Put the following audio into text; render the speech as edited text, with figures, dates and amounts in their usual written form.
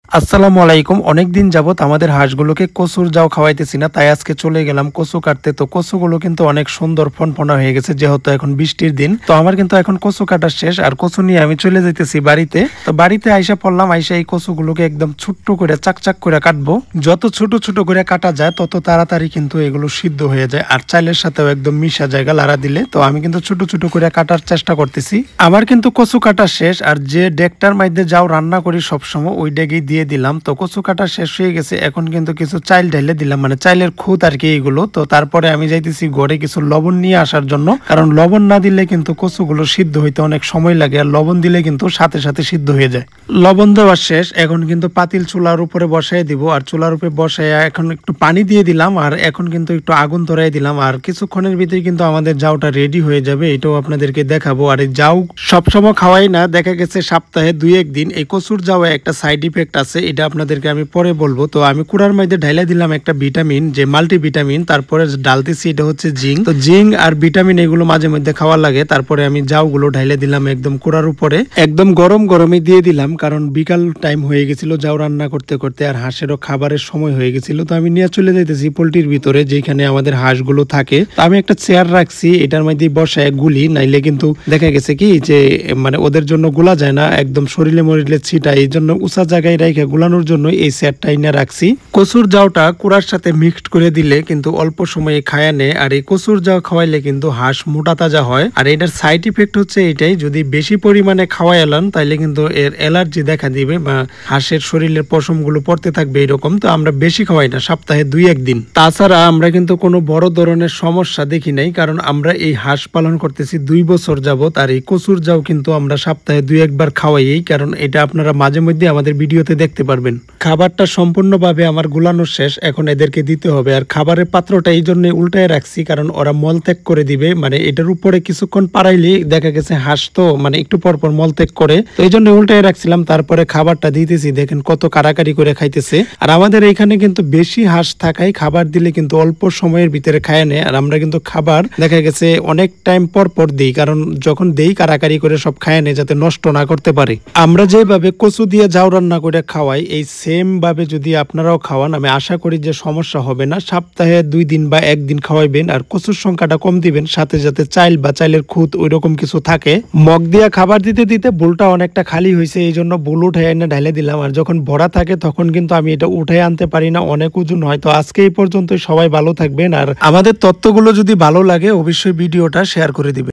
আসসালামু আলাইকুম। অনেকদিন যাবত আমাদের হাঁসগুলোকে কচুর জাউ খাওয়াইতেছি না, তাই আজকে চলে গেলাম কচু কাটতে। তো কচুগুলো কিন্তু অনেক সুন্দর ফনফনা হয়ে গেছে, যেহেতু এখন বৃষ্টির দিন। তো আমার কিন্তু এখন কচু কাটা শেষ, আর কচু নিয়ে আমি চলে যাইতেছি বাড়িতে। তো বাড়িতে আইসা পড়লাম, আইসা এই কচুগুলোকে একদম ছোট্ট করে চাকচাক করে কাটবো। যত ছোট ছোট করে কাটা যায় তত তাড়াতাড়ি কিন্তু এগুলো সিদ্ধ হয়ে যায়, আর চাইলের সাথেও একদম মিশা জায়গা লাড়া দিলে। তো আমি কিন্তু ছোট ছোট করে কাটার চেষ্টা করতেছি। আমার কিন্তু কচু কাটা শেষ, আর যে ডেকটার মধ্যে যাও রান্না করি সবসময় ওই ডেকেই দিয়ে দিলাম। তো কচু কাটা শেষ হয়ে গেছে, এখন কিন্তু কিছু চাইল ঢেলে দিলাম, মানে চাইলের খুদ আর কি এইগুলো। তো তারপরে আমি যাইতেছি ঘরে কিছু লবণ নিয়ে আসার জন্য, কারণ লবণ না দিলে কিন্তু কচুগুলো সিদ্ধ হইতে অনেক সময় লাগে, আর লবণ দিলে কিন্তু সাথে সাথে সিদ্ধ হয়ে যায়। লবণ দেওয়া শেষ, এখন কিন্তু পাতিল চুলার উপরে বসাই দিব, আর চুলার উপরে বসাই এখন একটু পানি দিয়ে দিলাম, আর এখন কিন্তু একটু আগুন ধরাই দিলাম। আর কিছুক্ষণের ভিতরে কিন্তু আমাদের জাউটা রেডি হয়ে যাবে, এটাও আপনাদেরকে দেখাবো। আর এই জাউ সবসময় খাওয়াই না, দেখা গেছে সপ্তাহে 2-1 দিন। এই কচুর জাউ একটা সাইড ইফেক্ট আছে, এটা আপনাদেরকে আমি পরে বলবো। তো আমি কুড়ার মধ্যে ঢাইলা দিলাম একটা ভিটামিন, যে মাল্টিভিটামিন, তারপরে ডালতেছি এটা হচ্ছে জিঙ্ক। তো জিঙ্ক আর ভিটামিন এগুলো মাঝে মধ্যে খাওয়া লাগে। তারপরে আমি জাউগুলো ঢাইলে দিলাম একদম কুড়ার উপরে, একদম গরম গরমে দিয়ে দিলাম, কারণ বিকাল টাইম হয়ে গেছিল জাউ রান্না করতে করতে, আর হাঁসেরও খাবারের সময় হয়ে গেছিল। তো আমি নিয়ে চলে যাইতেছি পোল্ট্রির ভিতরে, যেখানে আমাদের হাঁসগুলো থাকে। তো আমি একটা চেয়ার রাখছি, এটার মধ্যে বসায় গুলি, নাইলে কিন্তু দেখা গেছে কি যে মানে ওদের জন্য গুলা যায় না, একদম শরীরে মরিলে ছিটা, এই জন্য উঁচা জায়গায় রেখে গুলানোর জন্য এই সেটটা এনে রাখছি। কচুর জাউটা কুড়ার সাথে মিক্সড করে দিলে কিন্তু অল্প সময়ে খায়া নেয়, আর এই কচুর জাউ খাওয়াইলে কিন্তু হাঁস মোটা তাজা হয়। আর এটার সাইড ইফেক্ট হচ্ছে এটাই, যদি বেশি পরিমাণে খাওয়াই এলান তাইলে কিন্তু এর অ্যালার্জি দেখা দিবে, বা হাঁসের শরীরের পশম গুলো পড়তে থাকবে এরকম। তো আমরা বেশি খাওয়াই না, সপ্তাহে 2-1 দিন। তাছাড়া আমরা কিন্তু কোনো বড় ধরনের সমস্যা দেখি নাই, কারণ আমরা এই হাঁস পালন করতেছি 2 বছর যাবত। আর এই কচুর জাউ কিন্তু আমরা সপ্তাহে 2-1 বার খাওয়াই, কারণ এটা আপনারা মাঝে মধ্যে আমাদের ভিডিওতে দেখতে পারবেন। খাবারটা সম্পূর্ণভাবে আমার গুলানো শেষ, এখন এদেরকে দিতে হবে। আর খাবারের পাত্রটা এই জন্য উল্টায় রাখছি, কারণ ওরা মলত্যাগ করে দিবে, মানে এটার উপরে কিছুক্ষণ পারাইলে দেখা গেছে হাঁস তো মানে একটু পর পর মলত্যাগ করে, তো এই জন্য উল্টায় রাখছিলাম। তারপরে খাবারটা দিতেছি, দেখেন কত কারাকারি করে খাইতেছে। আর আমাদের এখানে কিন্তু বেশি হাঁস থাকায় খাবার দিলে কিন্তু অল্প সময়ের ভিতরে খায় নেয়। আর আমরা কিন্তু খাবার দেখা গেছে অনেক টাইম পর পর দিই, কারণ যখন দেই কারাকারি করে সব খায় নেয়, যাতে নষ্ট না করতে পারে। আমরা যেভাবে কচু দিয়ে জাউ রান্না করে খাওয়াই, এই সেম ভাবে যদি আপনারাও খাওয়ান, আমি আশা করি যে সমস্যা হবে না। সপ্তাহে 2 দিন বা 1 দিন খাওয়াইবেন, আর কচুর সংখ্যাটা কম দিবেন, সাথে যাতে চাইল বা চাইলের খুদ ওই রকম কিছু থাকে। মগ দিয়া খাবার দিতে দিতে বুলটা অনেকটা খালি হয়েছে, এই জন্য বুল উঠাই এনে ঢাইলে দিলাম। আর যখন ভরা থাকে তখন কিন্তু আমি এটা উঠাই আনতে পারি না, অনেক ওজন হয়। তো আজকে এই পর্যন্ত, সবাই ভালো থাকবেন। আর আমাদের তথ্যগুলো যদি ভালো লাগে অবশ্যই ভিডিওটা শেয়ার করে দিবেন।